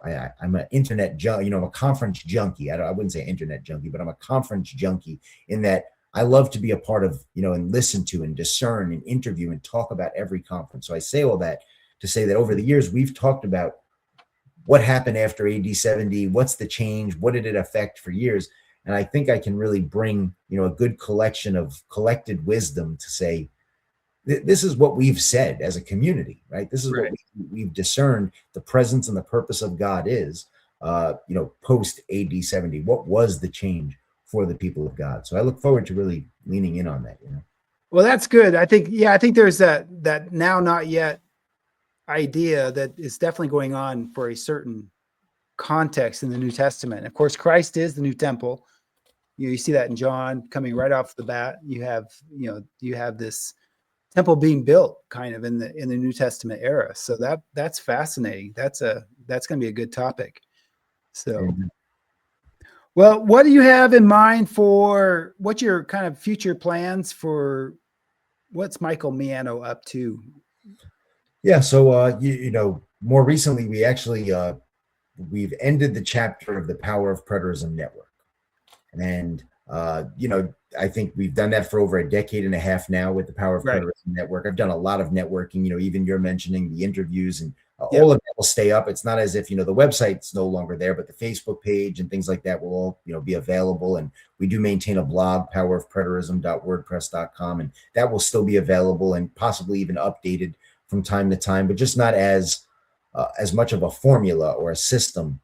I'm an internet junkie, I'm a conference junkie. I wouldn't say internet junkie, but I'm a conference junkie in that I love to be a part of, and listen to and discern and interview and talk about every conference. So I say all that to say that over the years, we've talked about what happened after AD 70, what's the change, what did it affect for years? And I think I can really bring, a good collection of collected wisdom to say, this is what we've said as a community, right? This is what we've discerned the presence and the purpose of God is, post AD 70. What was the change for the people of God? So I look forward to really leaning in on that. Well, that's good. I think there's that now not yet idea that is definitely going on for a certain context in the New Testament. Of course, Christ is the new temple. You see that in John coming right off the bat. You have this temple being built kind of in the New Testament era. So that's fascinating. That's going to be a good topic. So, well, what do you have in mind for what's your kind of future plans for what's Michael Miano up to? Yeah. So, more recently, we actually, we've ended the chapter of the Power of Preterism Network. And, I think we've done that for over a decade and a half now with the Power of Preterism Network. I've done a lot of networking, even you're mentioning the interviews and all of that will stay up. It's not as if, the website's no longer there, but the Facebook page and things like that will all, be available. And we do maintain a blog, powerofpreterism.wordpress.com, and that will still be available and possibly even updated from time to time, but just not as much of a formula or a system,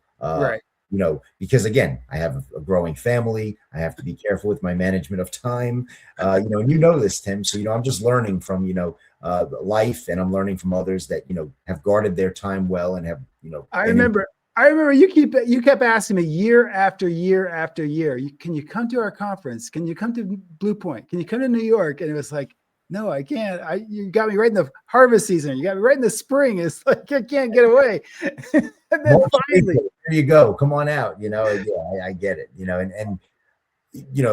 because again, I have a growing family. I have to be careful with my management of time, and this, Tim. So, I'm just learning from, life, and I'm learning from others that, have guarded their time well and have, I remember I remember you kept asking me year after year after year, can you come to our conference? Can you come to Blue Point? Can you come to New York? And it was like, no, I can't. You got me right in the harvest season. You got me right in the spring. It's like I can't get away. And then March, finally, April, there you go. Come on out. Yeah, I get it. And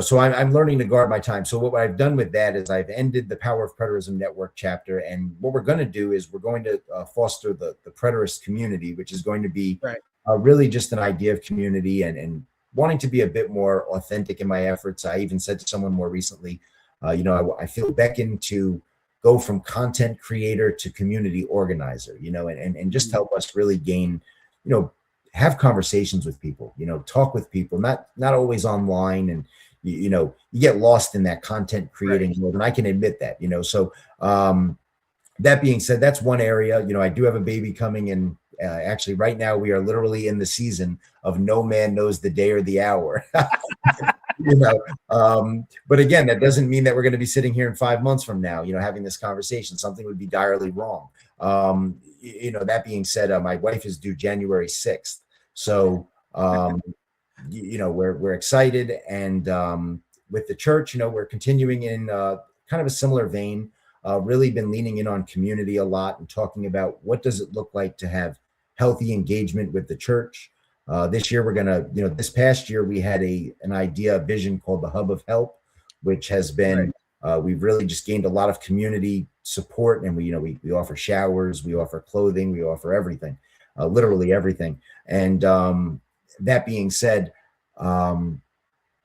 so I'm learning to guard my time. So what I've done with that is I've ended the Power of Preterism Network chapter. And what we're going to do is we're going to foster the preterist community, which is going to be right. Really just an idea of community and wanting to be a bit more authentic in my efforts. I even said to someone more recently, I feel beckoned to go from content creator to community organizer, and just help us really gain, have conversations with people, talk with people, not always online. And, you get lost in that content creating world. And I can admit that, so that being said, that's one area. I do have a baby coming in. Actually, right now we are literally in the season of no man knows the day or the hour. But again, that doesn't mean that we're going to be sitting here in 5 months from now, having this conversation. Something would be direly wrong. That being said, my wife is due January 6th. So, we're excited. And with the church, we're continuing in kind of a similar vein. Really been leaning in on community a lot and talking about what does it look like to have healthy engagement with the church. This year, we're going to, this past year, we had an idea, a vision called the Hub of Help, which has been, we've really just gained a lot of community support. And we offer showers, we offer clothing, we offer everything, literally everything. And that being said,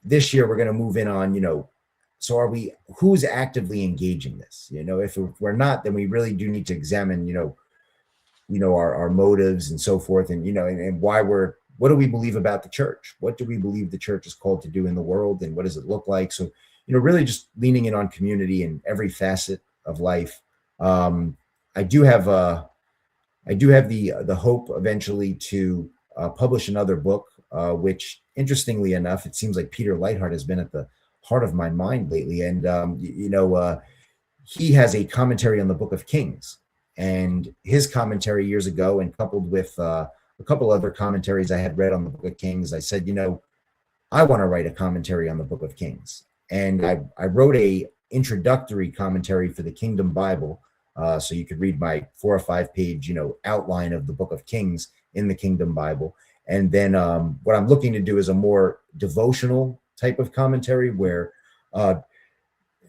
this year, we're going to move in on, so who's actively engaging this? If we're not, then we really do need to examine, our motives and so forth. And, and what do we believe about the church? What do we believe the church is called to do in the world? And what does it look like? So, really just leaning in on community in every facet of life. I do have the hope eventually to publish another book, which interestingly enough, it seems like Peter Leithart has been at the heart of my mind lately. And, he has a commentary on the Book of Kings, and his commentary years ago, and coupled with a couple other commentaries I had read on the Book of Kings, I said, I want to write a commentary on the Book of Kings. And I wrote a introductory commentary for the Kingdom Bible. So you could read my 4 or 5 page, outline of the Book of Kings in the Kingdom Bible. And then what I'm looking to do is a more devotional type of commentary where,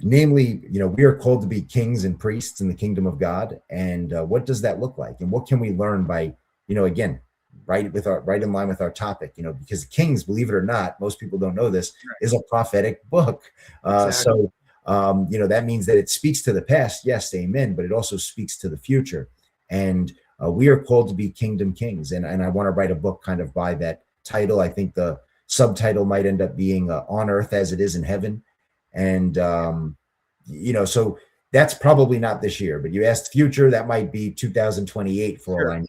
namely, we are called to be kings and priests in the kingdom of God. And what does that look like? And what can we learn by, again, right in line with our topic, because Kings, believe it or not, most people don't know this, is a prophetic book. Exactly. So, that means that it speaks to the past. Yes, amen. But it also speaks to the future. And we are called to be kingdom kings. And I want to write a book kind of by that title. I think the subtitle might end up being On Earth as It Is in Heaven. And, so that's probably not this year, but you asked future, that might be 2028 for all I know.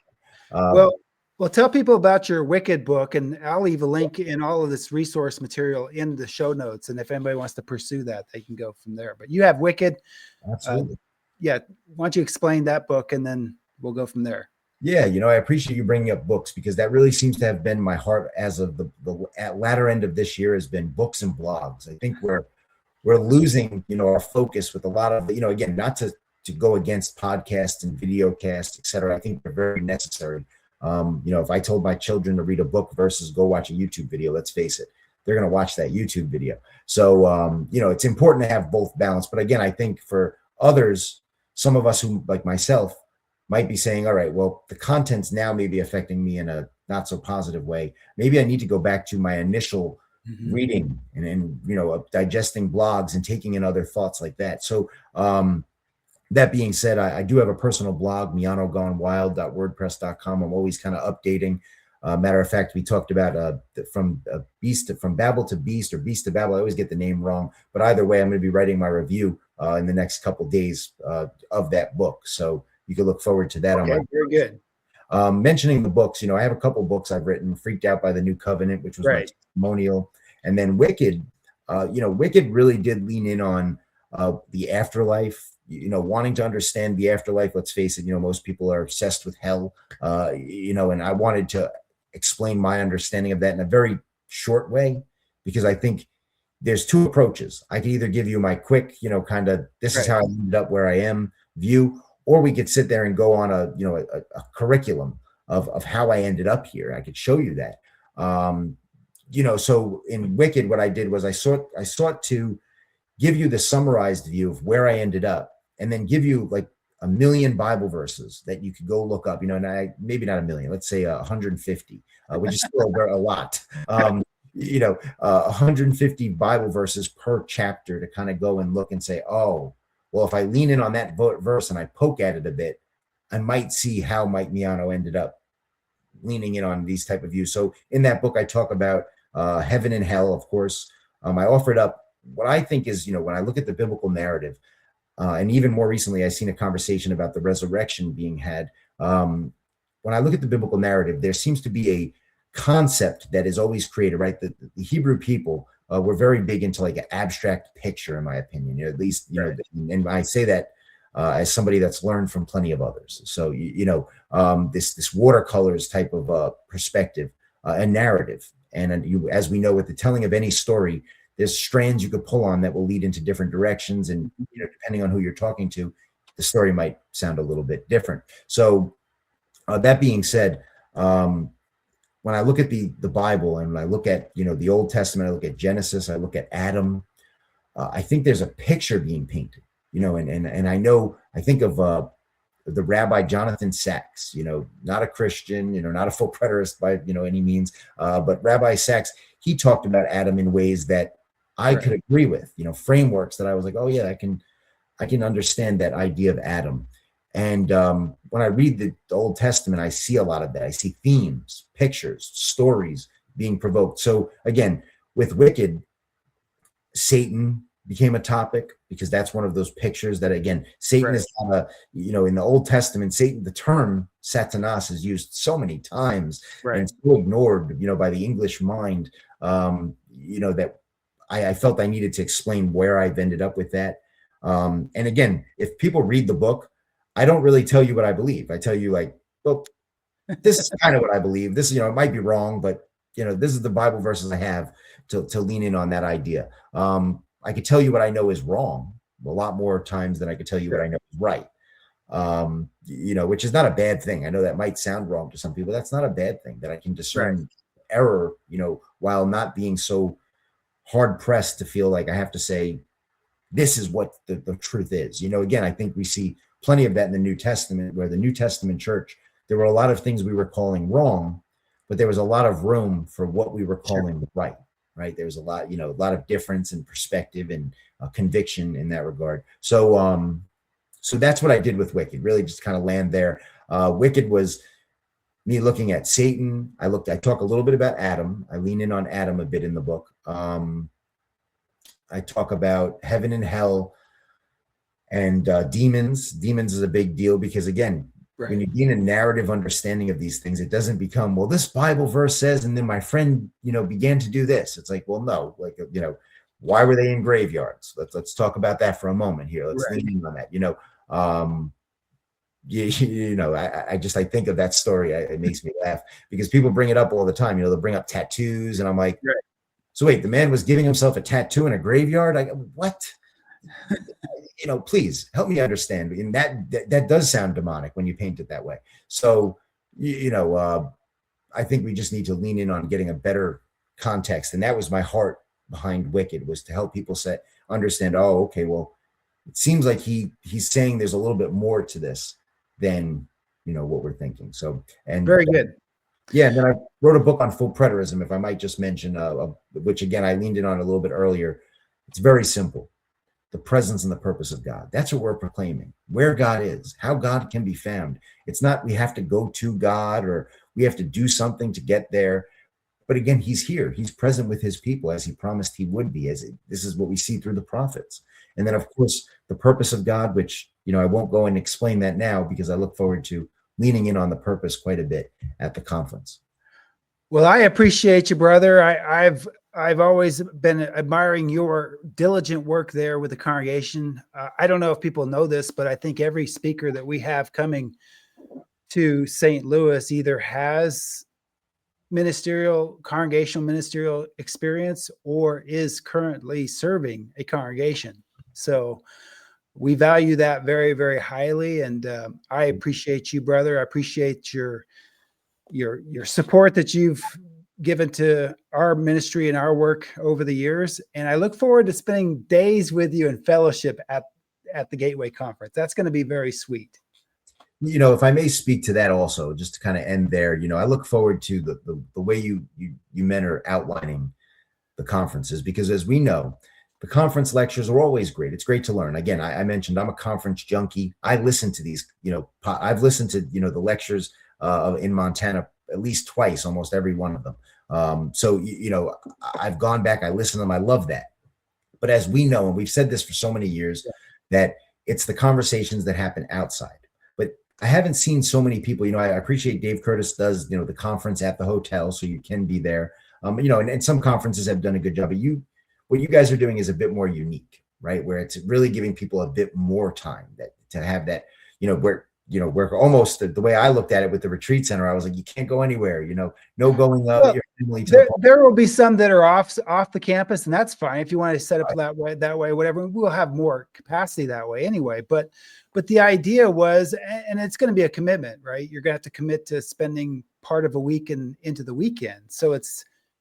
Well, tell people about your Wicked book, and I'll leave a link in all of this resource material in the show notes. And if anybody wants to pursue that, they can go from there. But you have Wicked. Absolutely. Why don't you explain that book, and then we'll go from there. Yeah, I appreciate you bringing up books, because that really seems to have been my heart as of the latter end of this year has been books and blogs. I think we're losing, our focus with a lot of, again, not to go against podcasts and video casts, et cetera. I think they're very necessary. If I told my children to read a book versus go watch a YouTube video, let's face it, they're going to watch that YouTube video. So, it's important to have both balance. But again, I think for others, some of us who, like myself, might be saying, all right, well, the content's now maybe affecting me in a not so positive way. Maybe I need to go back to my initial reading and digesting blogs and taking in other thoughts like that. So that being said, I do have a personal blog, mianogonewild.wordpress.com. I'm always kind of updating. Matter of fact, we talked about from Babel to Beast, or Beast to Babel. I always get the name wrong, but either way, I'm going to be writing my review in the next couple of days of that book. So you can look forward to that. Okay, very good. Mentioning the books, I have a couple of books I've written. Freaked Out by the New Covenant, which was my testimonial, and then Wicked. Wicked really did lean in on the afterlife. Wanting to understand the afterlife. Let's face it, most people are obsessed with hell. And I wanted to explain my understanding of that in a very short way, because I think there's two approaches. I could either give you my quick, kind of this is how I ended up where I am view, or we could sit there and go on a curriculum of how I ended up here. I could show you that. So in Wicked, what I did was I sought to give you the summarized view of where I ended up, and then give you like a million Bible verses that you could go look up, and maybe not a million, let's say 150, which is still a lot. 150 Bible verses per chapter to kind of go and look and say, oh, well, if I lean in on that verse and I poke at it a bit, I might see how Mike Miano ended up leaning in on these type of views. So in that book, I talk about heaven and hell, of course. I offered up what I think is, when I look at the biblical narrative, and even more recently, I've seen a conversation about the resurrection being had. When I look at the biblical narrative, there seems to be a concept that is always created, right? The Hebrew people were very big into like an abstract picture, in my opinion, at least, and I say that as somebody that's learned from plenty of others. So, this watercolors type of perspective and narrative. And as we know, with the telling of any story, there's strands you could pull on that will lead into different directions. And, depending on who you're talking to, the story might sound a little bit different. So that being said, when I look at the Bible, and when I look at, the Old Testament, I look at Genesis, I look at Adam, I think there's a picture being painted, and I think of the Rabbi Jonathan Sacks, not a Christian, not a full preterist by, any means, but Rabbi Sacks, he talked about Adam in ways that I could agree with, frameworks that I was like, oh yeah, I can understand that idea of Adam. And when I read the Old Testament, I see a lot of that. I see themes, pictures, stories being provoked. So again, with Wicked, Satan became a topic, because that's one of those pictures that, again, Satan is not a, in the Old Testament, Satan, the term Satanas is used so many times and so ignored, by the English mind, that I felt I needed to explain where I've ended up with that. And again, if people read the book, I don't really tell you what I believe. I tell you like, well, this is kind of what I believe. This, it might be wrong, but this is the Bible verses I have to lean in on that idea. I could tell you what I know is wrong a lot more times than I could tell you what I know is right. Which is not a bad thing. I know that might sound wrong to some people. That's not a bad thing, that I can discern error, while not being so hard pressed to feel like I have to say, this is what the truth is. Again, I think we see plenty of that in the New Testament, where the New Testament church, there were a lot of things we were calling wrong, but there was a lot of room for what we were calling right. There was a lot of difference in perspective and conviction in that regard. So, so that's what I did with Wicked, really just kind of land there. Wicked was me looking at Satan. I talk a little bit about Adam. I lean in on Adam a bit in the book. I talk about heaven and hell and demons. Demons is a big deal, because again, when you gain a narrative understanding of these things, it doesn't become, well, this Bible verse says, and then my friend, began to do this. It's like, well, no, like, why were they in graveyards? Let's talk about that for a moment here. Let's lean in on that. I think of that story. It makes me laugh, because people bring it up all the time. They'll bring up tattoos, and I'm like, so wait, the man was giving himself a tattoo in a graveyard? What? Please help me understand. And that does sound demonic when you paint it that way. So, I think we just need to lean in on getting a better context. And that was my heart behind Wicked, was to help people understand, oh, okay, well, it seems like he's saying there's a little bit more to this than, what we're thinking. So, and very good. Yeah. And then I wrote a book on full preterism, if I might just mention, which again, I leaned in on a little bit earlier. It's very simple. The presence and the purpose of God. That's what we're proclaiming, where God is, how God can be found. It's not we have to go to God or we have to do something to get there. But again, he's here. He's present with his people, as he promised he would be. This is what we see through the prophets. And then, of course, the purpose of God, which, I won't go and explain that now, because I look forward to leaning in on the purpose quite a bit at the conference. Well, I appreciate you, brother. I've always been admiring your diligent work there with the congregation. I don't know if people know this, but I think every speaker that we have coming to St. Louis either has, congregational ministerial experience or is currently serving a congregation. So we value that very, very highly. And I appreciate you, brother. I appreciate your support that you've given to our ministry and our work over the years. And I look forward to spending days with you in fellowship at the Gateway Conference. That's going to be very sweet. If I may speak to that also, just to kind of end there, I look forward to the way you men are outlining the conferences, because as we know, the conference lectures are always great. It's great to learn. Again, I mentioned I'm a conference junkie. I listen to these, I've listened to, the lectures in Montana at least twice, almost every one of them. So, I've gone back, I listen to them. I love that. But as we know, and we've said this for so many years, that it's the conversations that happen outside. But I haven't seen so many people, I appreciate Dave Curtis does, the conference at the hotel, so you can be there. And some conferences have done a good job. But what you guys are doing is a bit more unique, right? Where it's really giving people a bit more time to have that, where almost the way I looked at it with the retreat center, I was like, you can't go anywhere, no going up. Well, there will be some that are off the campus, and that's fine. If you want to set up that way, whatever, we'll have more capacity that way anyway. But the idea was, and it's going to be a commitment, right? You're going to have to commit to spending part of a week into the weekend. So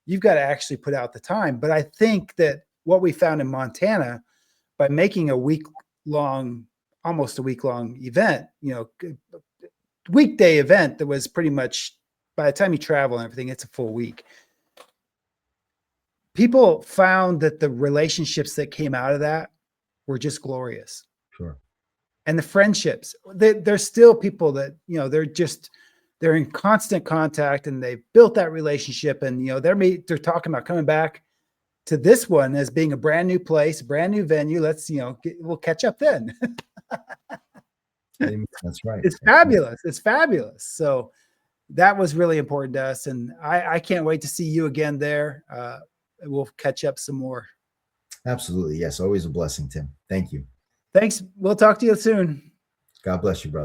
you've got to actually put out the time. But I think that what we found in Montana, by making almost a week long event, weekday event that was pretty much, by the time you travel and everything, it's a full week. People found that the relationships that came out of that were just glorious. Sure. And the friendships, there's still people that, they're in constant contact, and they've built that relationship, and, they're talking about coming back to this one as being a brand new place, brand new venue. Let's, we'll catch up then. That's right. It's fabulous. It's fabulous. So that was really important to us. And I can't wait to see you again there. We'll catch up some more. Absolutely. Yes. Always a blessing, Tim. Thank you. Thanks. We'll talk to you soon. God bless you, brother.